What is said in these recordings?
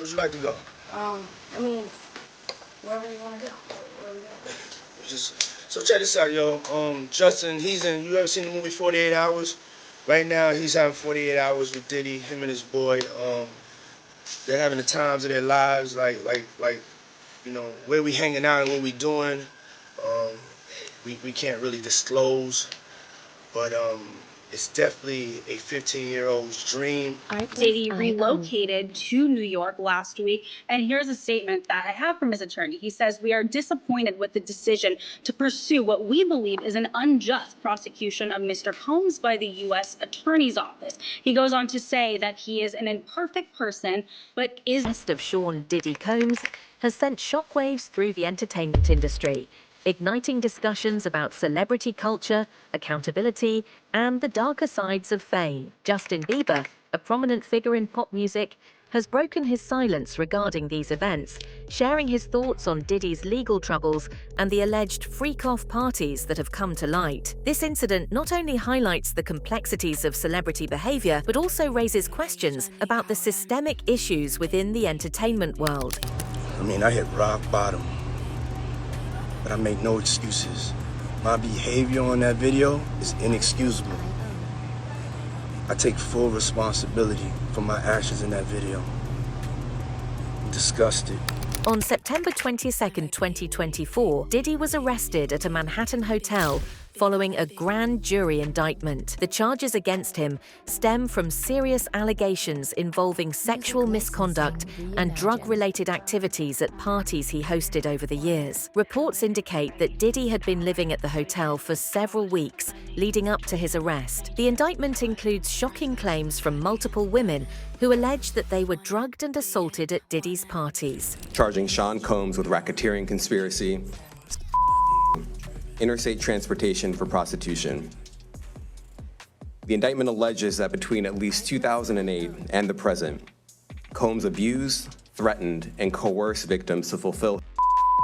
would you like to go? I mean, wherever you want to go. Wherever we go. So check this out, yo. Justin, you ever seen the movie 48 Hours? Right now, he's having 48 hours with Diddy, him and his boy. They're having the times of their lives, like, you know, where we hanging out and what we doing. We can't really disclose, but it's definitely a 15-year-old's dream. Diddy relocated to New York last week, and here's a statement that I have from his attorney. He says, "We are disappointed with the decision to pursue what we believe is an unjust prosecution of Mr. Combs by the U.S. Attorney's Office." He goes on to say that he is an imperfect person, but is... The arrest of Sean Diddy Combs has sent shockwaves through the entertainment industry, igniting discussions about celebrity culture, accountability, and the darker sides of fame. Justin Bieber, a prominent figure in pop music, has broken his silence regarding these events, sharing his thoughts on Diddy's legal troubles and the alleged freak-off parties that have come to light. This incident not only highlights the complexities of celebrity behavior, but also raises questions about the systemic issues within the entertainment world. I mean, I hit rock bottom, but I make no excuses. My behavior on that video is inexcusable. I take full responsibility for my actions in that video. I'm disgusted. On September 22nd, 2024, Diddy was arrested at a Manhattan hotel following a grand jury indictment. The charges against him stem from serious allegations involving sexual misconduct and drug-related activities at parties he hosted over the years. Reports indicate that Diddy had been living at the hotel for several weeks leading up to his arrest. The indictment includes shocking claims from multiple women who allege that they were drugged and assaulted at Diddy's parties. Charging Sean Combs with racketeering conspiracy, interstate transportation for prostitution. The indictment alleges that between at least 2008 and the present, Combs abused, threatened, and coerced victims to fulfill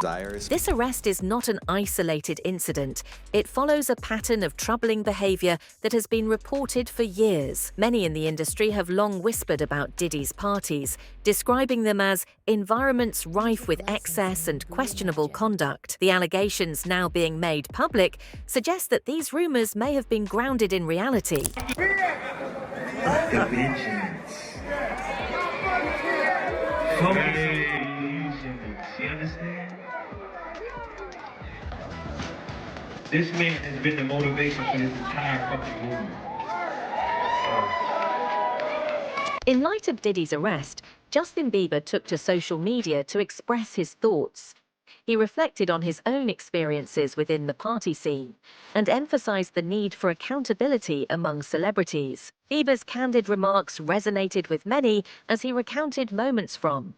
desires. This arrest is not an isolated incident. It follows a pattern of troubling behavior that has been reported for years. Many in the industry have long whispered about Diddy's parties, describing them as environments rife with excess and questionable conduct. The allegations now being made public suggest that these rumors may have been grounded in reality. This man has been the motivation for this entire fucking movement. In light of Diddy's arrest, Justin Bieber took to social media to express his thoughts. He reflected on his own experiences within the party scene and emphasized the need for accountability among celebrities. Bieber's candid remarks resonated with many as he recounted moments from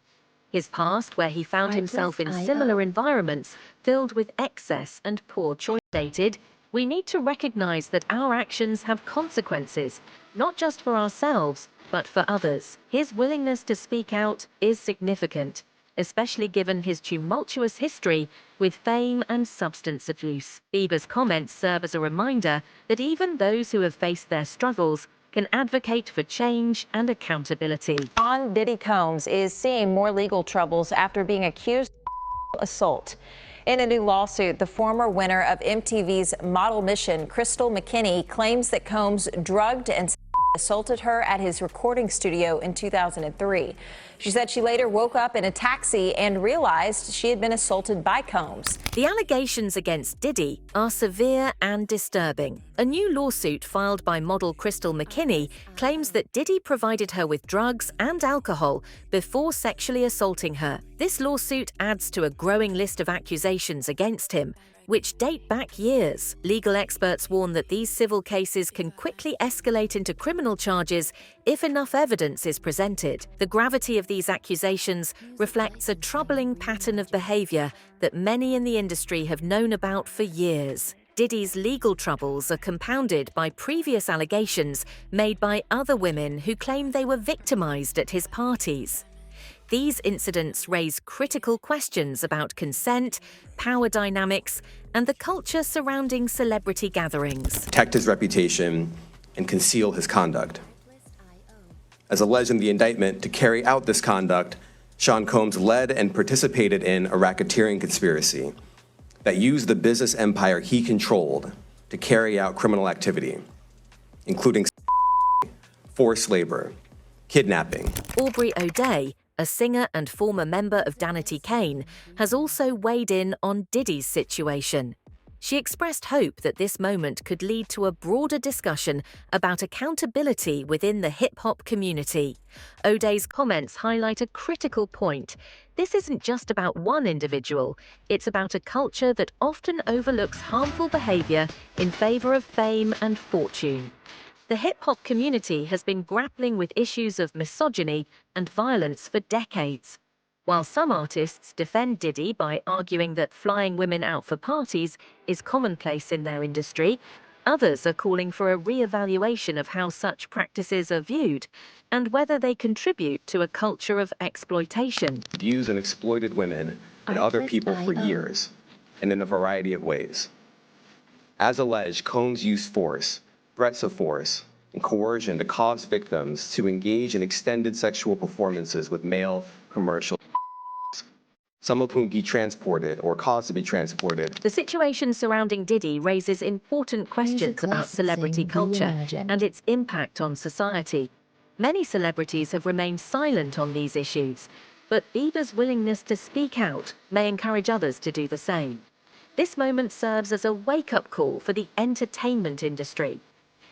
his past, where he found himself in similar environments filled with excess and poor choice. Stated, "We need to recognize that our actions have consequences, not just for ourselves, but for others." His willingness to speak out is significant, especially given his tumultuous history with fame and substance abuse. Bieber's comments serve as a reminder that even those who have faced their struggles can advocate for change and accountability. Sean Diddy Combs is seeing more legal troubles after being accused of assault. In a new lawsuit, the former winner of MTV's Model Mission, Crystal McKinney, claims that Combs drugged and assaulted her at his recording studio in 2003. She said she later woke up in a taxi and realized she had been assaulted by Combs. The allegations against Diddy are severe and disturbing. A new lawsuit filed by model Crystal McKinney claims that Diddy provided her with drugs and alcohol before sexually assaulting her. This lawsuit adds to a growing list of accusations against him, which date back years. Legal experts warn that these civil cases can quickly escalate into criminal charges if enough evidence is presented. The gravity of these accusations reflects a troubling pattern of behavior that many in the industry have known about for years. Diddy's legal troubles are compounded by previous allegations made by other women who claim they were victimized at his parties. These incidents raise critical questions about consent, power dynamics, and the culture surrounding celebrity gatherings. Protect his reputation and conceal his conduct. As alleged in the indictment, to carry out this conduct, Sean Combs led and participated in a racketeering conspiracy that used the business empire he controlled to carry out criminal activity, including forced labor, kidnapping. Aubrey O'Day, a singer and former member of Danity Kane, has also weighed in on Diddy's situation. She expressed hope that this moment could lead to a broader discussion about accountability within the hip-hop community. O'Day's comments highlight a critical point. This isn't just about one individual, it's about a culture that often overlooks harmful behavior in favor of fame and fortune. The hip-hop community has been grappling with issues of misogyny and violence for decades. While some artists defend Diddy by arguing that flying women out for parties is commonplace in their industry, others are calling for a re-evaluation of how such practices are viewed and whether they contribute to a culture of exploitation. Abused and exploited women and other people for years, and in a variety of ways. As alleged, Combs used force, threats of force, and coercion to cause victims to engage in extended sexual performances with male commercial, some of whom he transported or caused to be transported. The situation surrounding Diddy raises important questions about celebrity culture and its impact on society. Many celebrities have remained silent on these issues, but Bieber's willingness to speak out may encourage others to do the same. This moment serves as a wake-up call for the entertainment industry.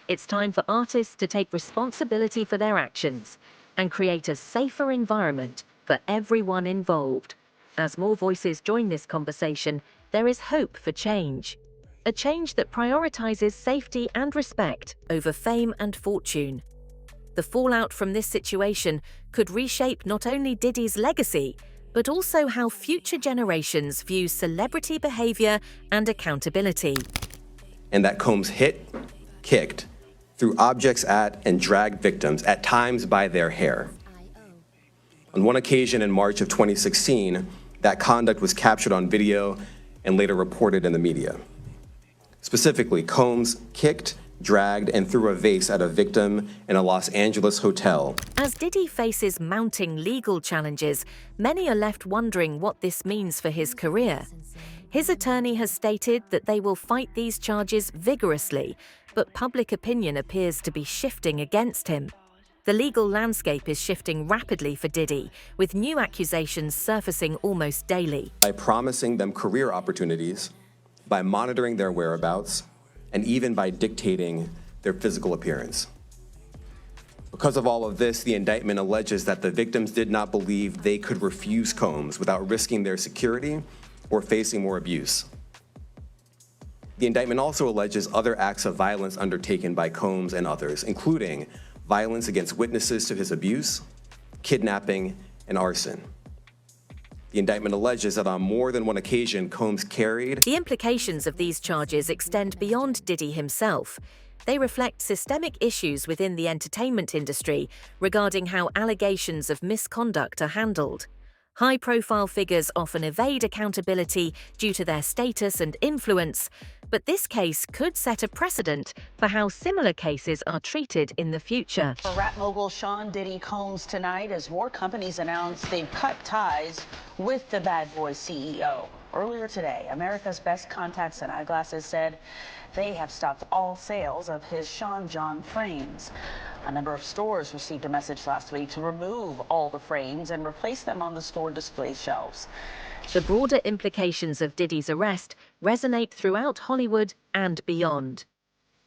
It's time for artists to take responsibility for their actions and create a safer environment for everyone involved. As more voices join this conversation, there is hope for change. A change that prioritizes safety and respect over fame and fortune. The fallout from this situation could reshape not only Diddy's legacy, but also how future generations view celebrity behavior and accountability. And that Combs hit, kicked, threw objects at, and dragged victims, at times by their hair. On one occasion in March of 2016, that conduct was captured on video and later reported in the media. Specifically, Combs kicked, dragged, and threw a vase at a victim in a Los Angeles hotel. As Diddy faces mounting legal challenges, many are left wondering what this means for his career. His attorney has stated that they will fight these charges vigorously, but public opinion appears to be shifting against him. The legal landscape is shifting rapidly for Diddy, with new accusations surfacing almost daily. By promising them career opportunities, by monitoring their whereabouts, and even by dictating their physical appearance. Because of all of this, the indictment alleges that the victims did not believe they could refuse Combs without risking their security or facing more abuse. The indictment also alleges other acts of violence undertaken by Combs and others, including violence against witnesses to his abuse, kidnapping, and arson. The indictment alleges that on more than one occasion, Combs carried. The implications of these charges extend beyond Diddy himself. They reflect systemic issues within the entertainment industry regarding how allegations of misconduct are handled. High-profile figures often evade accountability due to their status and influence, but this case could set a precedent for how similar cases are treated in the future. For rap mogul Sean Diddy Combs tonight as more companies announce they've cut ties with the Bad Boy CEO. Earlier today, America's Best Contacts and Eyeglasses said they have stopped all sales of his Sean John frames. A number of stores received a message last week to remove all the frames and replace them on the store display shelves. The broader implications of Diddy's arrest resonate throughout Hollywood and beyond.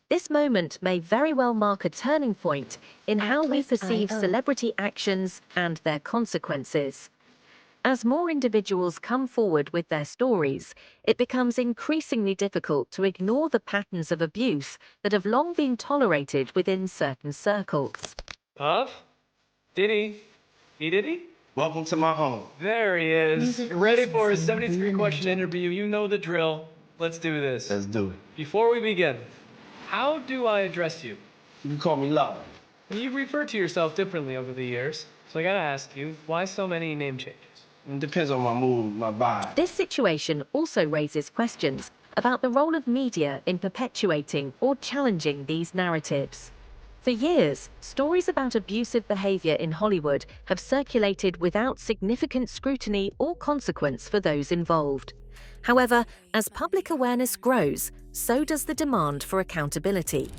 This moment may very well mark a turning point in how we perceive celebrity actions and their consequences. As more individuals come forward with their stories, it becomes increasingly difficult to ignore the patterns of abuse that have long been tolerated within certain circles. Puff? Diddy? Diddy? Welcome to my home. There he is. Ready for a 73-question interview. You know the drill. Let's do this. Let's do it. Before we begin, how do I address you? You can call me Love. You've referred to yourself differently over the years, so I gotta ask you, why so many name changes? It depends on my mood, my vibe. This situation also raises questions about the role of media in perpetuating or challenging these narratives. For years, stories about abusive behavior in Hollywood have circulated without significant scrutiny or consequence for those involved. However, as public awareness grows, so does the demand for accountability.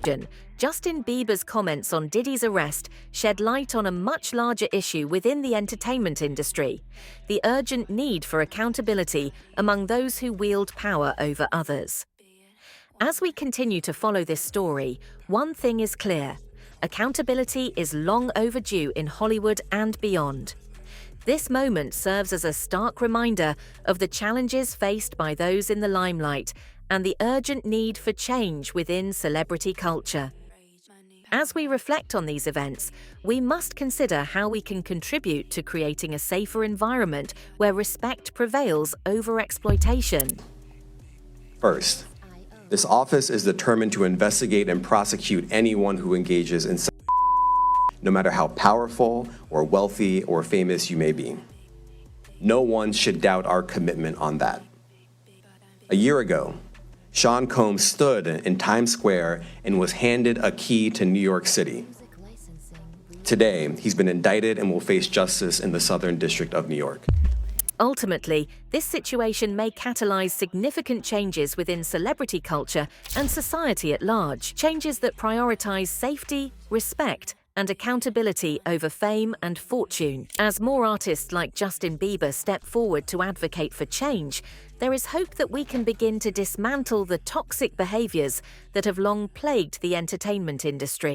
Justin Bieber's comments on Diddy's arrest shed light on a much larger issue within the entertainment industry: the urgent need for accountability among those who wield power over others. As we continue to follow this story, one thing is clear: accountability is long overdue in Hollywood and beyond. This moment serves as a stark reminder of the challenges faced by those in the limelight and the urgent need for change within celebrity culture. As we reflect on these events, we must consider how we can contribute to creating a safer environment where respect prevails over exploitation. First, this office is determined to investigate and prosecute anyone who engages in no matter how powerful or wealthy or famous you may be. No one should doubt our commitment on that. A year ago, Sean Combs stood in Times Square and was handed a key to New York City. Today, he's been indicted and will face justice in the Southern District of New York. Ultimately, this situation may catalyze significant changes within celebrity culture and society at large, changes that prioritize safety, respect, and accountability over fame and fortune. As more artists like Justin Bieber step forward to advocate for change, there is hope that we can begin to dismantle the toxic behaviors that have long plagued the entertainment industry.